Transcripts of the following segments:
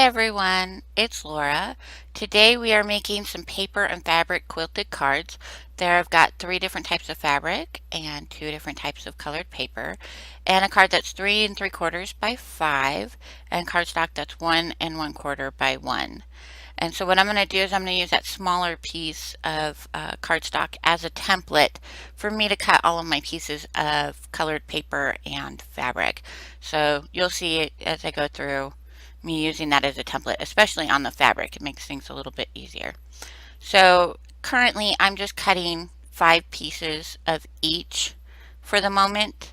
everyone, it's Laura. Today we are making some paper and fabric quilted cards. There I've got 3 different types of fabric and 2 different types of colored paper, and a card that's 3 3/4 by 5 and cardstock that's 1 1/4 by 1. And so what I'm going to do is I'm going to use that smaller piece of cardstock as a template for me to cut all of my pieces of colored paper and fabric. So you'll see it as I go through me using that as a template, especially on the fabric. It makes things a little bit easier. So currently I'm just cutting 5 pieces of each for the moment.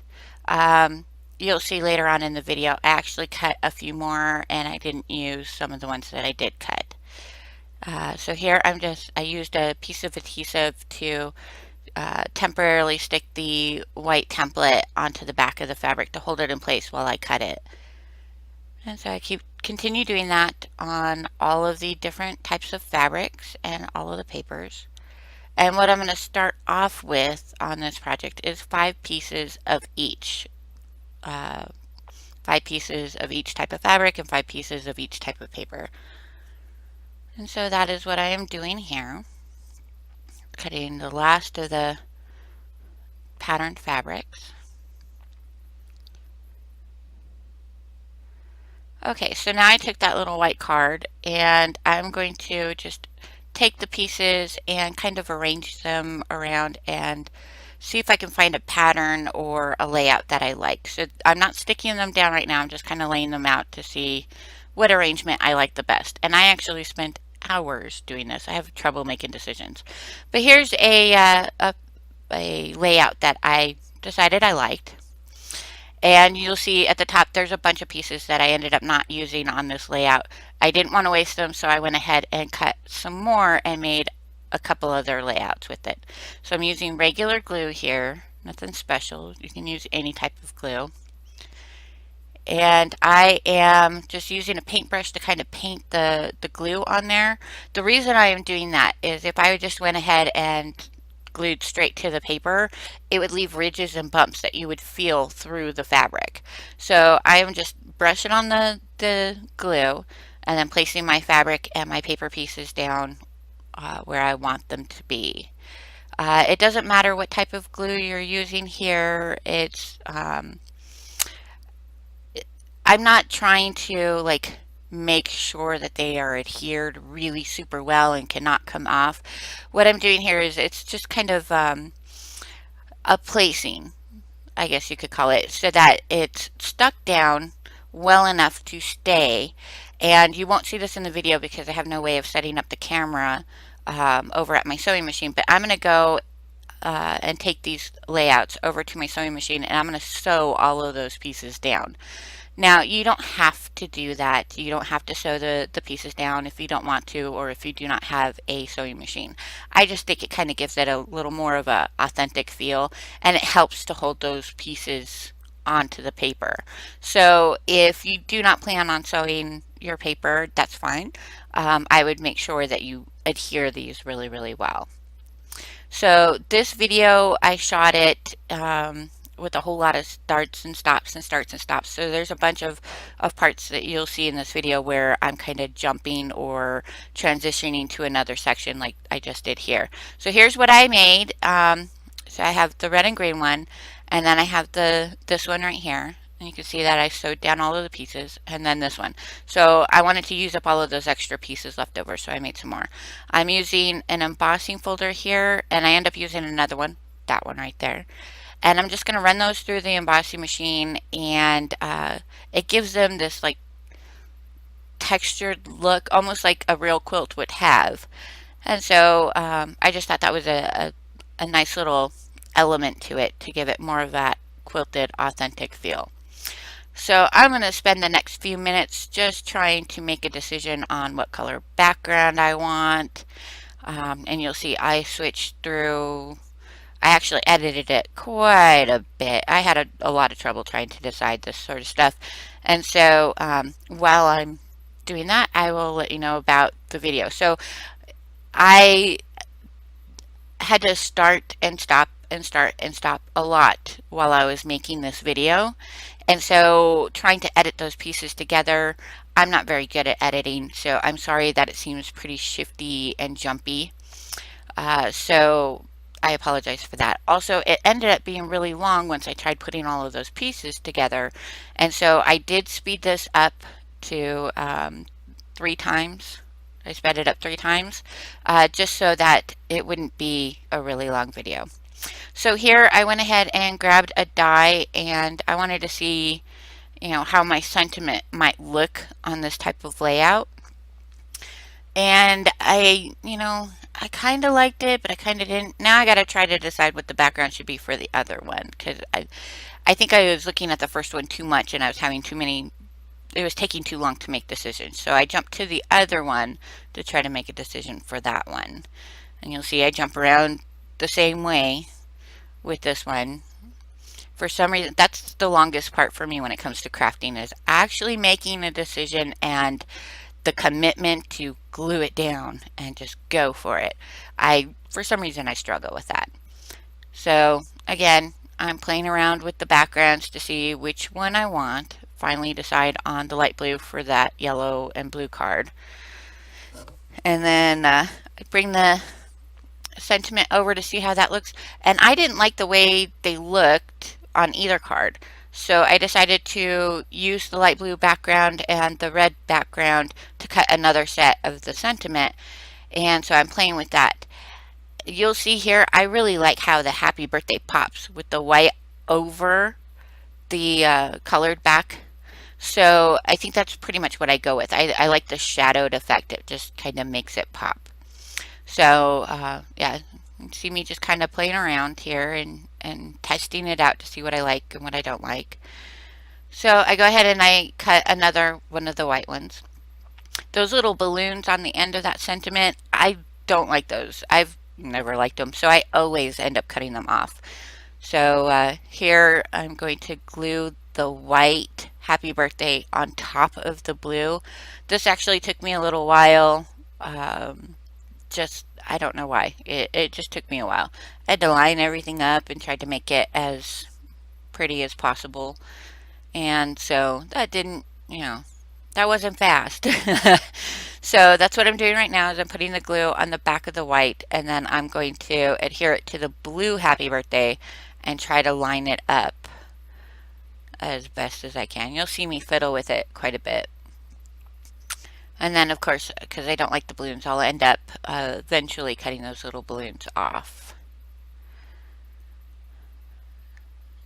You'll see later on in the video I actually cut a few more and I didn't use some of the ones that I did cut. So here I used a piece of adhesive to temporarily stick the white template onto the back of the fabric to hold it in place while I cut it. And so I continue doing that on all of the different types of fabrics and all of the papers. And what I'm going to start off with on this project is 5 pieces of each. 5 pieces of each type of fabric and 5 pieces of each type of paper. And so that is what I am doing here. Cutting the last of the patterned fabrics. Okay, so now I took that little white card and I'm going to just take the pieces and kind of arrange them around and see if I can find a pattern or a layout that I like. So I'm not sticking them down right now, I'm just kind of laying them out to see what arrangement I like the best. And I actually spent hours doing this. I have trouble making decisions. But here's a layout that I decided I liked. And you'll see at the top there's a bunch of pieces that I ended up not using on this layout. I didn't want to waste them, so I went ahead and cut some more and made a couple other layouts with it. So I'm using regular glue here, nothing special. You can use any type of glue. And I am just using a paintbrush to kind of paint the glue on there. The reason I am doing that is if I just went ahead and glued straight to the paper, it would leave ridges and bumps that you would feel through the fabric. So I am just brushing on the glue and then placing my fabric and my paper pieces down where I want them to be. It doesn't matter what type of glue you're using here. I'm not trying to like make sure that they are adhered really super well and cannot come off. What I'm doing here is it's just kind of a placing, I guess you could call it, so that it's stuck down well enough to stay. And you won't see this in the video because I have no way of setting up the camera over at my sewing machine, but I'm going to go and take these layouts over to my sewing machine and I'm going to sew all of those pieces down. Now, you don't have to do that. You don't have to sew the pieces down if you don't want to or if you do not have a sewing machine. I just think it kind of gives it a little more of a authentic feel and it helps to hold those pieces onto the paper. So if you do not plan on sewing your paper, that's fine. I would make sure that you adhere these really, really well. So this video, I shot it with a whole lot of starts and stops and starts and stops. So there's a bunch of parts that you'll see in this video where I'm kind of jumping or transitioning to another section like I just did here. So here's what I made. So I have the red and green one, and then I have this one right here. And you can see that I sewed down all of the pieces, and then this one. So I wanted to use up all of those extra pieces left over, so I made some more. I'm using an embossing folder here, and I end up using another one, that one right there. And I'm just going to run those through the embossing machine, and it gives them this like textured look, almost like a real quilt would have. And so I just thought that was a nice little element to it to give it more of that quilted authentic feel. So I'm going to spend the next few minutes just trying to make a decision on what color background I want. And you'll see I switched through. I actually edited it quite a bit. I had a lot of trouble trying to decide this sort of stuff. And so while I'm doing that, I will let you know about the video. So I had to start and stop and start and stop a lot while I was making this video. And so trying to edit those pieces together, I'm not very good at editing, so I'm sorry that it seems pretty shifty and jumpy. So I apologize for that. Also, it ended up being really long once I tried putting all of those pieces together. And so I did speed this up to 3 times. I sped it up 3 times just so that it wouldn't be a really long video. So here I went ahead and grabbed a die, and I wanted to see, how my sentiment might look on this type of layout. And I kind of liked it, but I kind of didn't. Now I got to try to decide what the background should be for the other one, because I think I was looking at the first one too much, and I was having too many, it was taking too long to make decisions. So I jumped to the other one to try to make a decision for that one. And you'll see I jump around the same way with this one. For some reason, that's the longest part for me when it comes to crafting, is actually making a decision and the commitment to glue it down and just go for it. For some reason, I struggle with that. So again, I'm playing around with the backgrounds to see which one I want. Finally decide on the light blue for that yellow and blue card. And then I bring the sentiment over to see how that looks. And I didn't like the way they looked on either card. So I decided to use the light blue background and the red background to cut another set of the sentiment. And so I'm playing with that. You'll see here, I really like how the happy birthday pops with the white over the colored back. So I think that's pretty much what I go with. I like the shadowed effect. It just kind of makes it pop. So yeah, you see me just kind of playing around here and testing it out to see what I like and what I don't like. So I go ahead and I cut another one of the white ones. Those little balloons on the end of that sentiment, I don't like those. I've never liked them, so I always end up cutting them off. So here I'm going to glue the white happy birthday on top of the blue. This actually took me a little while. I don't know why. It just took me a while. I had to line everything up and tried to make it as pretty as possible. And so that didn't, that wasn't fast. So that's what I'm doing right now, is I'm putting the glue on the back of the white, and then I'm going to adhere it to the blue happy birthday and try to line it up as best as I can. You'll see me fiddle with it quite a bit. And then, of course, because I don't like the balloons, I'll end up eventually cutting those little balloons off.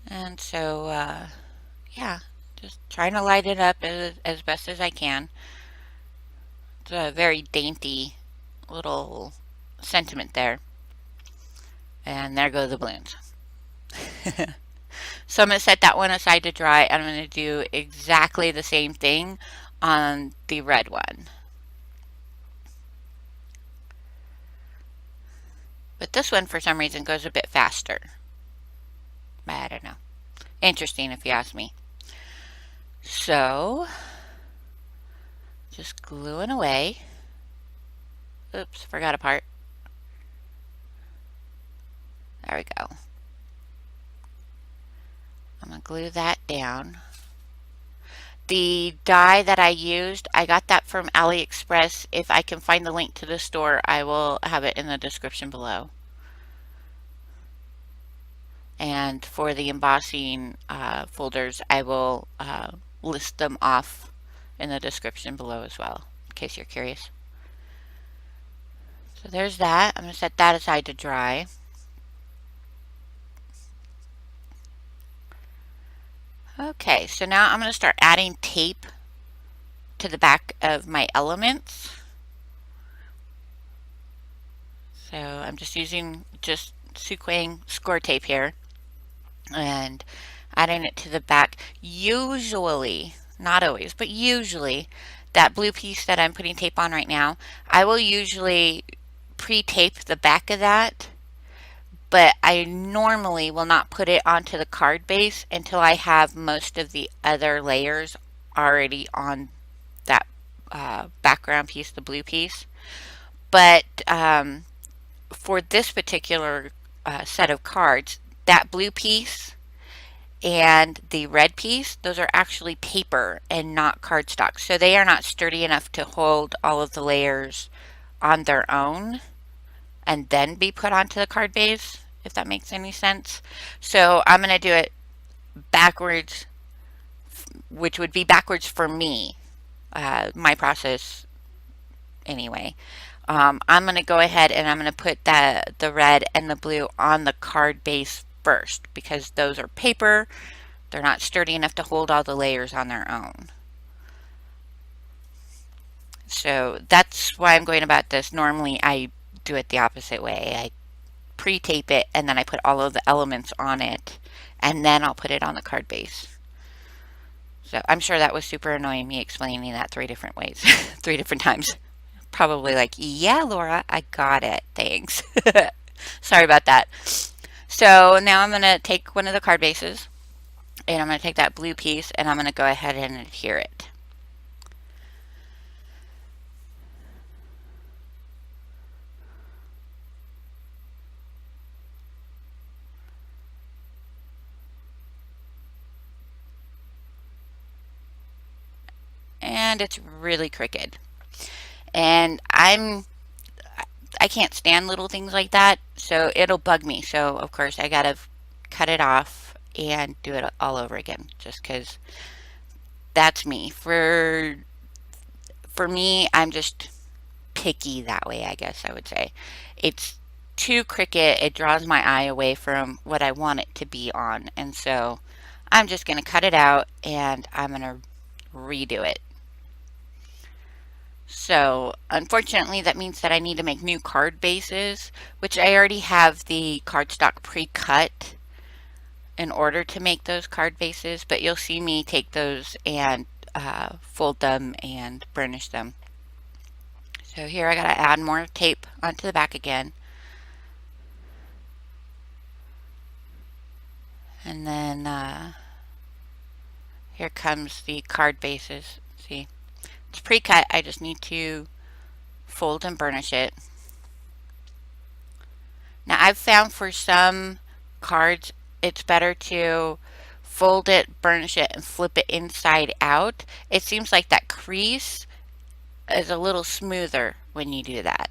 And so, yeah, just trying to light it up as best as I can. It's a very dainty little sentiment there. And there go the balloons. So I'm going to set that one aside to dry, and I'm going to do exactly the same thing on the red one. But this one, for some reason, goes a bit faster. I don't know. Interesting, if you ask me. So, just gluing away. Oops, forgot a part. There we go. I'm going to glue that down. The die that I used, I got that from AliExpress. If I can find the link to the store, I will have it in the description below. And for the embossing folders, I will list them off in the description below as well, in case you're curious. So there's that. I'm going to set that aside to dry. Okay, so now I'm going to start adding tape to the back of my elements. So I'm just using Suquang Scor Tape here and adding it to the back. Usually, not always, but usually, that blue piece that I'm putting tape on right now, I will usually pre-tape the back of that, but I normally will not put it onto the card base until I have most of the other layers already on that background piece, the blue piece. But for this particular set of cards, that blue piece and the red piece, those are actually paper and not cardstock. So they are not sturdy enough to hold all of the layers on their own and then be put onto the card base, if that makes any sense. So I'm going to do it backwards, which would be backwards for me, my process anyway. I'm going to go ahead and I'm going to put the red and the blue on the card base first because those are paper. They're not sturdy enough to hold all the layers on their own. So that's why I'm going about this. Normally I do it the opposite way. I pre-tape it and then I put all of the elements on it and then I'll put it on the card base. So I'm sure that was super annoying, me explaining that 3 different ways, 3 different times. Probably like, yeah, Laura, I got it. Thanks. Sorry about that. So now I'm going to take one of the card bases and I'm going to take that blue piece and I'm going to go ahead and adhere it. And it's really crooked. And I can't stand little things like that, so it'll bug me. So of course I gotta cut it off and do it all over again, just because that's me. For me, I'm just picky that way, I guess I would say. It's too Cricut, it draws my eye away from what I want it to be on, and so I'm just gonna cut it out and I'm gonna redo it. So unfortunately that means that I need to make new card bases, which I already have the cardstock pre-cut in order to make those card bases, but you'll see me take those and fold them and burnish them. So here I gotta add more tape onto the back again. And then here comes the card bases. See, it's pre-cut, I just need to fold and burnish it. Now I've found for some cards it's better to fold it, burnish it, and flip it inside out. It seems like that crease is a little smoother when you do that.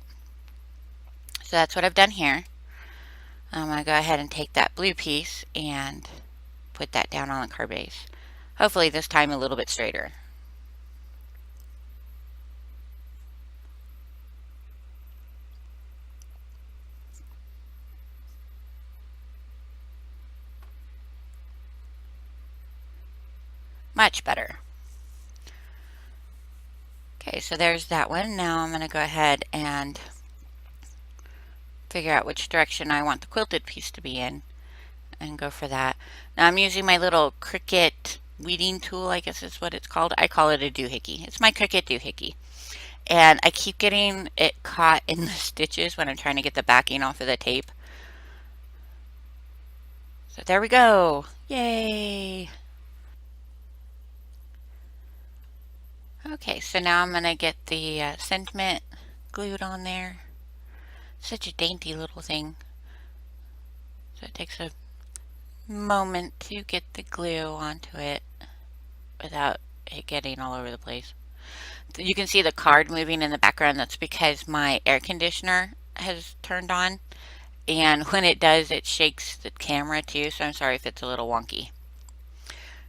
So that's what I've done here. I'm going to go ahead and take that blue piece and put that down on the card base. Hopefully this time a little bit straighter. Much better. Okay, so there's that one. Now I'm going to go ahead and figure out which direction I want the quilted piece to be in and go for that. Now I'm using my little Cricut weeding tool, I guess is what it's called. I call it a doohickey. It's my Cricut doohickey. And I keep getting it caught in the stitches when I'm trying to get the backing off of the tape. So there we go. Yay! Okay, so now I'm going to get the sentiment glued on there. Such a dainty little thing. So it takes a moment to get the glue onto it without it getting all over the place. You can see the card moving in the background. That's because my air conditioner has turned on. And when it does, it shakes the camera too. So I'm sorry if it's a little wonky.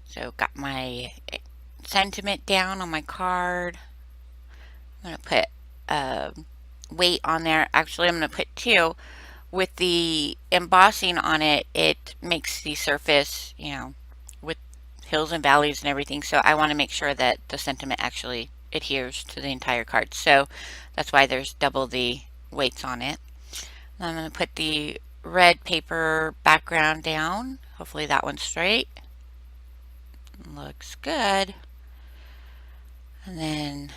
So got my sentiment down on my card. I'm going to put a weight on there. Actually, I'm going to put 2. With the embossing on it, it makes the surface, you know, with hills and valleys and everything. So I want to make sure that the sentiment actually adheres to the entire card. So that's why there's double the weights on it. And I'm going to put the red paper background down. Hopefully that one's straight. Looks good. And then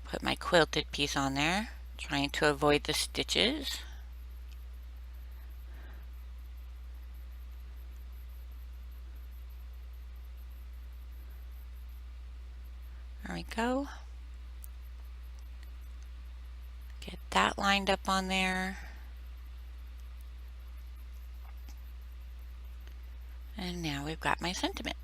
put my quilted piece on there, trying to avoid the stitches. There we go. Get that lined up on there. And now we've got my sentiment.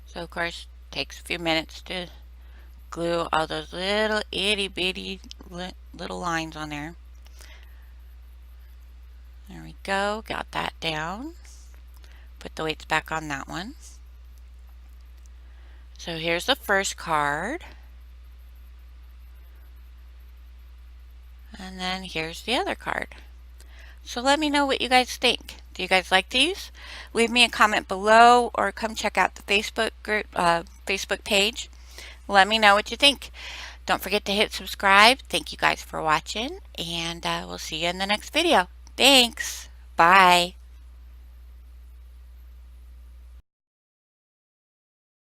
So of course, it takes a few minutes to glue all those little itty bitty little lines on there. There we go, got that down. Put the weights back on that one. So here's the first card. And then here's the other card. So let me know what you guys think. Do you guys like these? Leave me a comment below or come check out the Facebook group, Facebook page. Let me know what you think. Don't forget to hit subscribe. Thank you guys for watching, and we'll see you in the next video. Thanks. Bye.